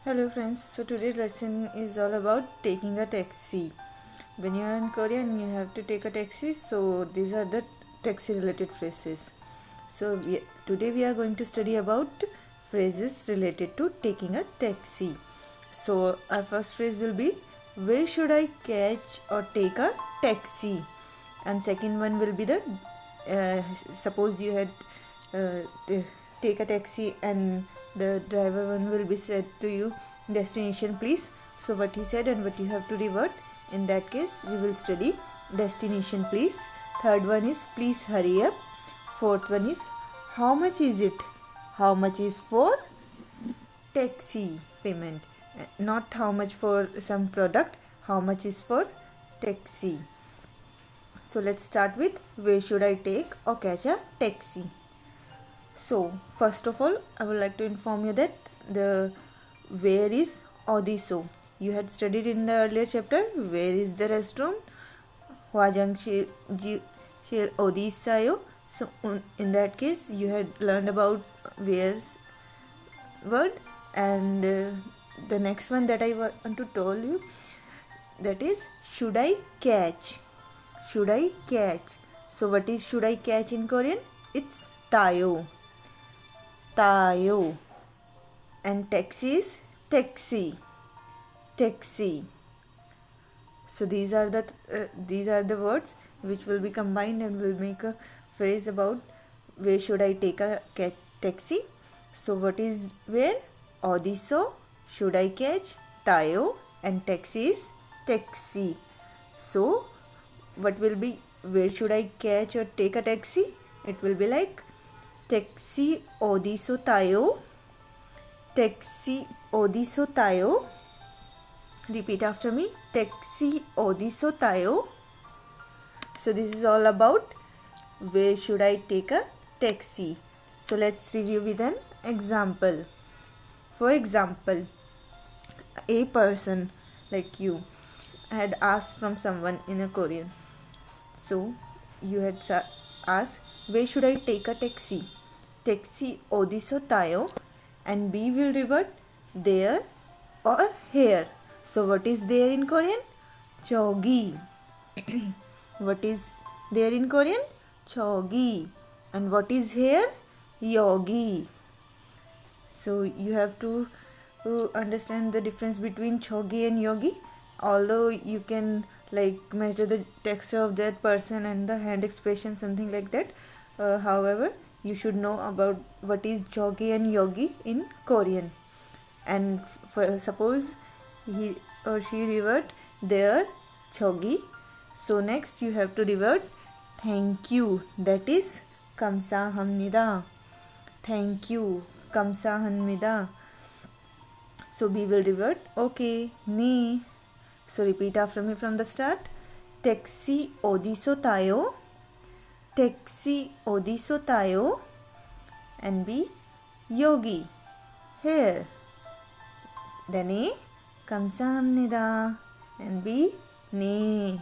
Hello friends, so today's lesson is all about taking a taxi. When you are in Korea and you have to take a taxi, so these are the taxi related phrases. Today we are going to study about phrases related to taking a taxi. So our first phrase will be, where should I catch or take a taxi? And second one will be the, suppose you had take a taxi and the driver one will be said to you, destination please. So what he said and what you have to revert. In that case we will study destination please. Third one is please hurry up. Fourth one is how much is it? How much is for taxi payment, not how much for some product. How much is for taxi? So let's start with where should I take or catch a taxi. So first of all, I would like to inform you that the where is Odiso. You had studied in the earlier chapter where is the restroom. 화장실 어디있어요? So in that case you had learned about where's word, and the next one that I want to tell you, that is should I catch. Should I catch? So what is should I catch in Korean? It's tayo. Tayo. And taxi is taxi. Taxi. So these are the words which will be combined and will make a phrase about where should I take a taxi. So what is where? Odiso. Should I catch? Tayo. And taxi is taxi. So what will be where should I catch or take a taxi? It will be like taxi odiso tayo. Taxi odiso tayo. Repeat after me. Taxi odiso tayo. So this is all about where should I take a taxi. So let's review with an example. For example, a person like you had asked from someone in a Korean. So you had asked where should I take a taxi? Taxi odiso tayo, and B will revert there or here. So what is there in Korean? Chogi. What is there in Korean? Chogi. And what is here? Yogi. So you have to understand the difference between chogi and yogi. Although you can like measure the texture of that person and the hand expression, something like that. However, you should know about what is chogi and yogi in Korean. And suppose he or she revert there chogi. So next you have to revert thank you. That is 감사합니다. Thank you. 감사합니다. So B will revert okay. 네. So repeat after me from the start. Taxi 어디서 타요? Taxi 어디서 타요? And B 여기. Here. Then A 감사합니다. And B 네.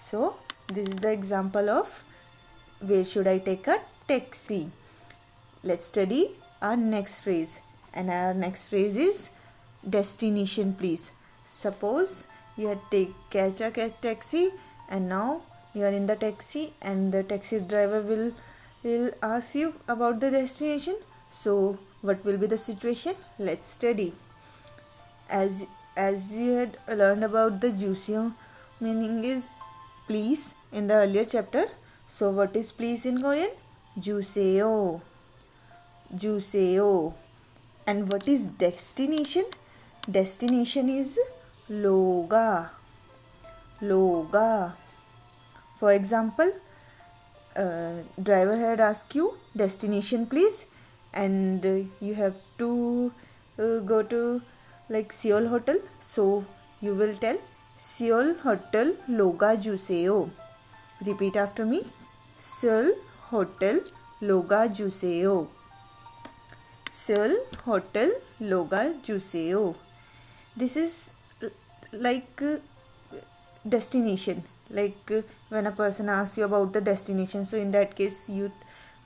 So this is the example of where should I take a taxi. Let's study our next phrase. And our next phrase is destination please. Suppose you had catch a taxi and now you are in the taxi and the taxi driver will ask you about the destination. So what will be the situation? Let's study. As you had learned about the juicio meaning is please in the earlier chapter. So what is please in Korean? 주세요. 주세요. And what is destination? Destination is loga. Loga. For example, driver had asked you destination please, and you have to go to like Seoul hotel. So you will tell Seoul hotel loga juseyo. Repeat after me. Seoul hotel loga juseyo. Seoul hotel loga juseyo. This is like destination, like when a person asks you about the destination. So in that case you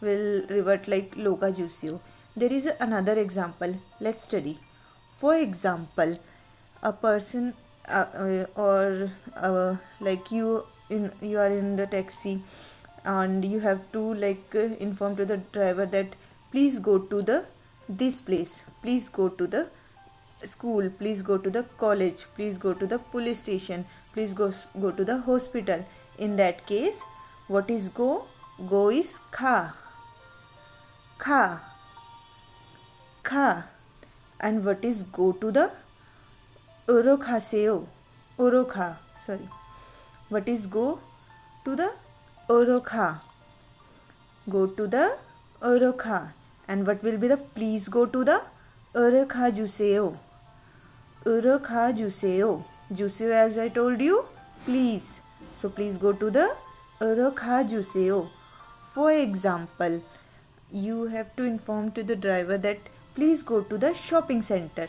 will revert like loga juseyo. There is another example. Let's study. For example, a person like you are in the taxi and you have to inform to the driver that please go to the this place, please go to the school, please go to the college, please go to the police station, please go to the hospital. In that case, what is go? Go is kha, kha, kha. And what is go to the? Orokha Orokha, sorry. What is go to the? Orokha. Go to the Orokha. And what will be the please go to the? Orokha Juseo. Orokha Juseo. Juseo, as I told you, please. So please go to the Orokha Juseo. For example, you have to inform to the driver that please go to the shopping center.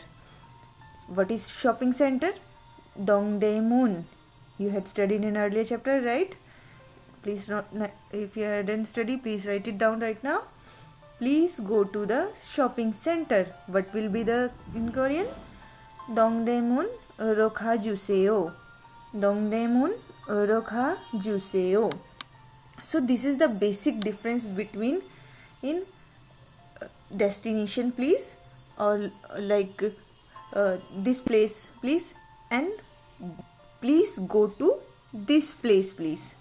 What is shopping center? Dongdaemun. You had studied in earlier chapter, right? Please not, if you hadn't studied, please write it down right now. Please go to the shopping center. What will be the in Korean? Dongdaemun Orokha Juseo. Dongdaemun Orokha Juseo. So this is the basic difference between in destination please, or this place please, and please go to this place please.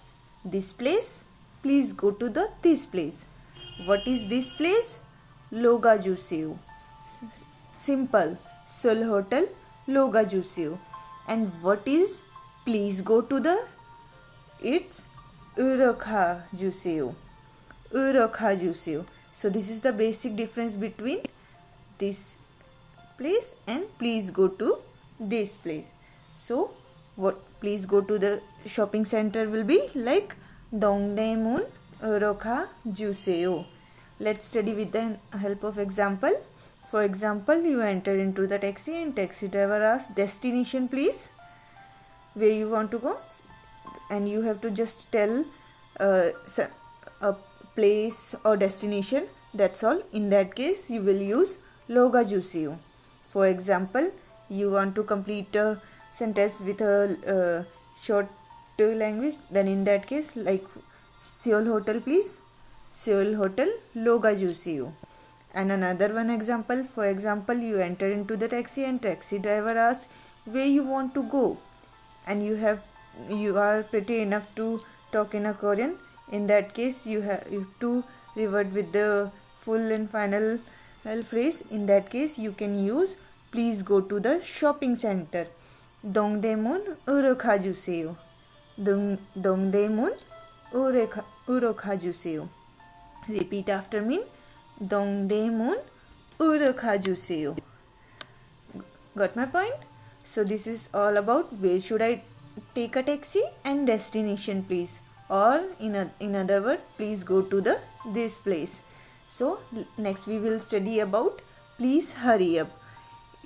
This place, please go to the this place. What is this place? Loga Juseo. Simple. Seoul Hotel Loga Juseo. And what is please go to the? It's Urokha Juseo. Urokha Juseo. So this is the basic difference between this place and please go to this place. So what please go to the shopping center will be like Dongdaemun Urokha Juseo. Let's study with the help of example. For example, you enter into the taxi and taxi driver asks destination please, where you want to go, and you have to just tell a place or destination, that's all. In that case, you will use Loga Juseo. For example, you want to complete a sentence with a short language, then in that case, like Seoul Hotel please, Seoul Hotel Loga Juseo. And another one example, for example, you enter into the taxi and taxi driver asks where you want to go, and you are pretty enough to talk in a Korean. In that case, you have to revert with the full and final phrase. In that case, you can use please go to the shopping center. Dongdaemun Urokha Juseo. Dongdaemun Urokha Juseo. Repeat after me. Dongdaemun Urokha Juseo. Got my point? So this is all about where should I take a taxi and destination please, or in other words, please go to the this place. So next we will study about please hurry up.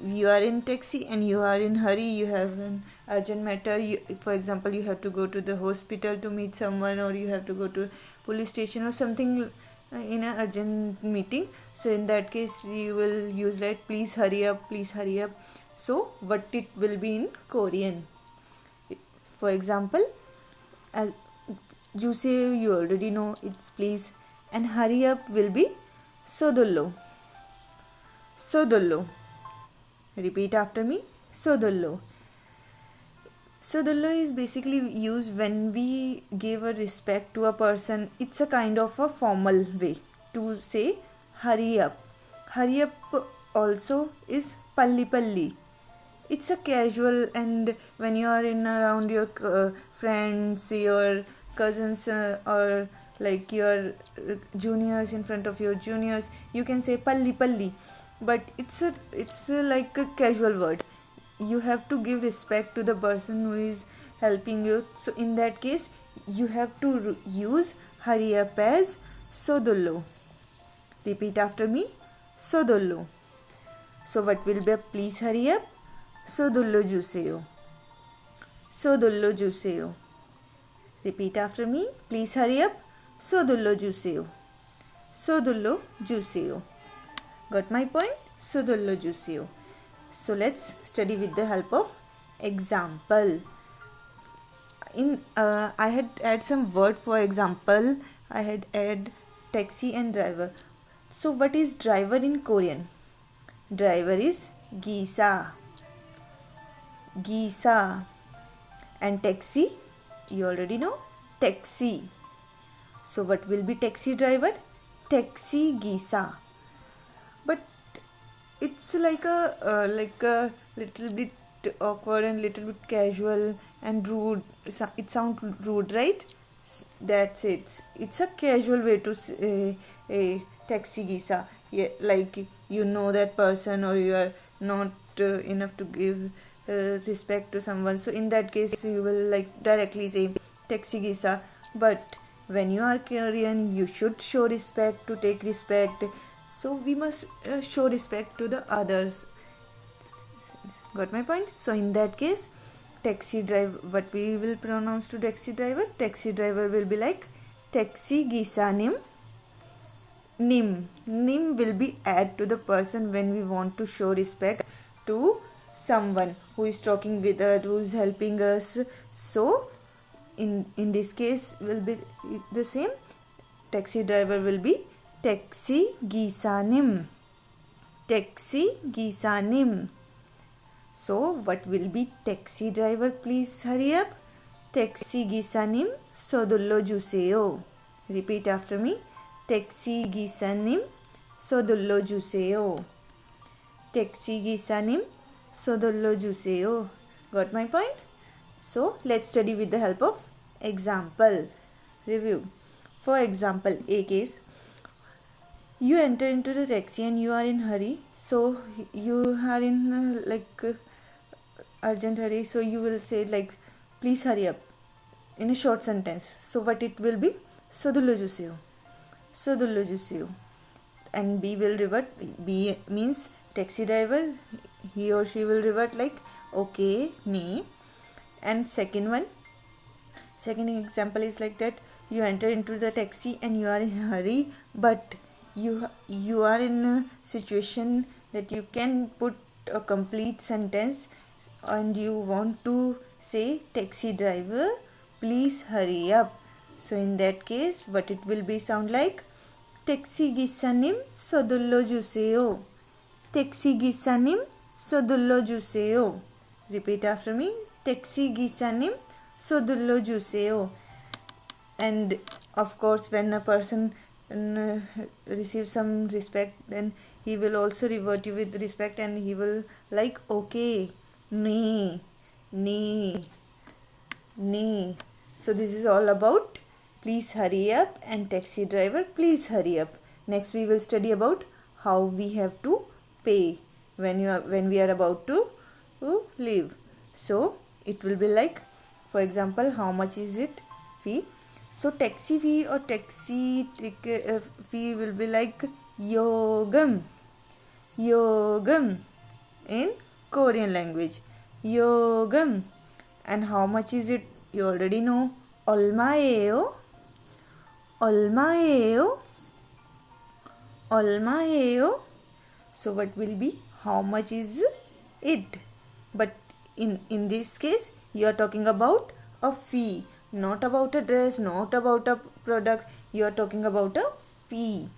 You are in taxi and you are in hurry, you have an urgent matter, for example you have to go to the hospital to meet someone, or you have to go to police station or something in an urgent meeting. So in that case you will use like please hurry up, please hurry up. So what it will be in Korean? For example, as Juseo you already know, it's please, and hurry up will be Sodollo. Sodollo. Repeat after me. Sodollo. Sodollo is basically used when we give a respect to a person. It's a kind of a formal way to say hurry up. Hurry up also is palli palli. It's a casual, and when you are in around your friends, your cousins, or like your juniors, in front of your juniors, you can say palli palli, but it's like a casual word. You have to give respect to the person who is helping you. So in that case, you have to use hurry up as Sodollo. Repeat after me. Sodollo. So what will be please hurry up? Sodollo Juseo. Sodollo Juseo. Repeat after me. Please hurry up. Sodollo Juseo. Sodollo Juseo. Got my point? Sodollo Juseo. So let's study with the help of example. I had add some word. For example, I had add taxi and driver. So what is driver in Korean? Driver is gisa. Gisa. And taxi, you already know, taxi. So what will be taxi driver? Taxi gisa. But it's like a little bit awkward and little bit casual and rude. It sounds rude, right? That's it. It's a casual way to say a taxi gisa. Yeah, like you know that person or you are not enough to give respect to someone. So in that case, you will like directly say taxi gisa. But when you are Korean, you should show respect to take respect. So we must show respect to the others. Got my point? So in that case, taxi driver, what we will pronounce to taxi driver? Taxi driver will be like taxi gisanim. Nim. Nim will be add to the person when we want to show respect to someone who is talking with us, who is helping us. So in this case will be the same. Taxi driver will be taxi gisanim. Taxi gisanim. So what will be taxi driver? Please hurry up. Taxi gisanim sodullo juseo. Repeat after me. Taxi gisanim sodullo juseo. Taxi gisanim sodullo juseo. Got my point? So let's study with the help of example. Review. For example, A case. You enter into the taxi and you are in hurry. So you are in urgent hurry. So you will say like, please hurry up in a short sentence. So what it will be? Sodullo juseo. Sodullo juseo. And B will revert. B means taxi driver. He or she will revert like, okay, me. And second example is like that. You enter into the taxi and you are in a hurry, but you are in a situation that you can put a complete sentence and you want to say, taxi driver, please hurry up. So in that case, what it will be sound like? Taxi gisanim sodullo juseo. Taxi gisanim sodullo juseo. Repeat after me. Taxi gisanim sodullo juseo. And of course, when a person receives some respect, then he will also revert you with respect and he will like, okay, nee. So this is all about please hurry up and taxi driver, please hurry up. Next we will study about how we have to pay when we are about to leave. So it will be like, for example, how much is it fee? So taxi fee or taxi fee will be like yogam in Korean language. Yogam. And how much is it? You already know. 얼마예요? So what will be? How much is it? But in this case, you are talking about a fee, not about a dress, not about a product. You are talking about a fee.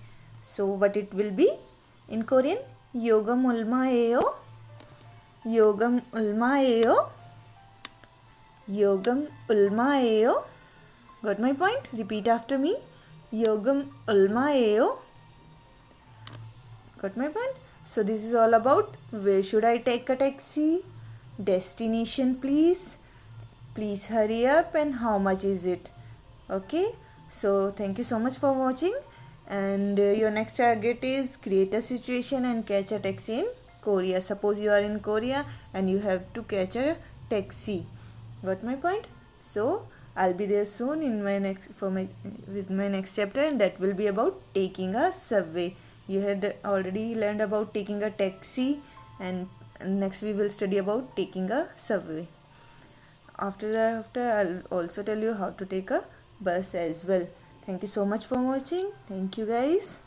So what it will be in Korean? Yogam 얼마예요? Got my point? Repeat after me. Yogam 얼마예요? Got my point? So this is all about where should I take a taxi? Destination, please hurry up, and how much is it? Okay, so thank you so much for watching, and your next target is create a situation and catch a taxi in Korea. Suppose you are in Korea and you have to catch a taxi. Got my point? So I'll be there soon in my next chapter, and that will be about taking a subway. You had already learned about taking a taxi, and next we will study about taking a subway. After I'll also tell you how to take a bus as well. Thank you so much for watching. Thank you guys.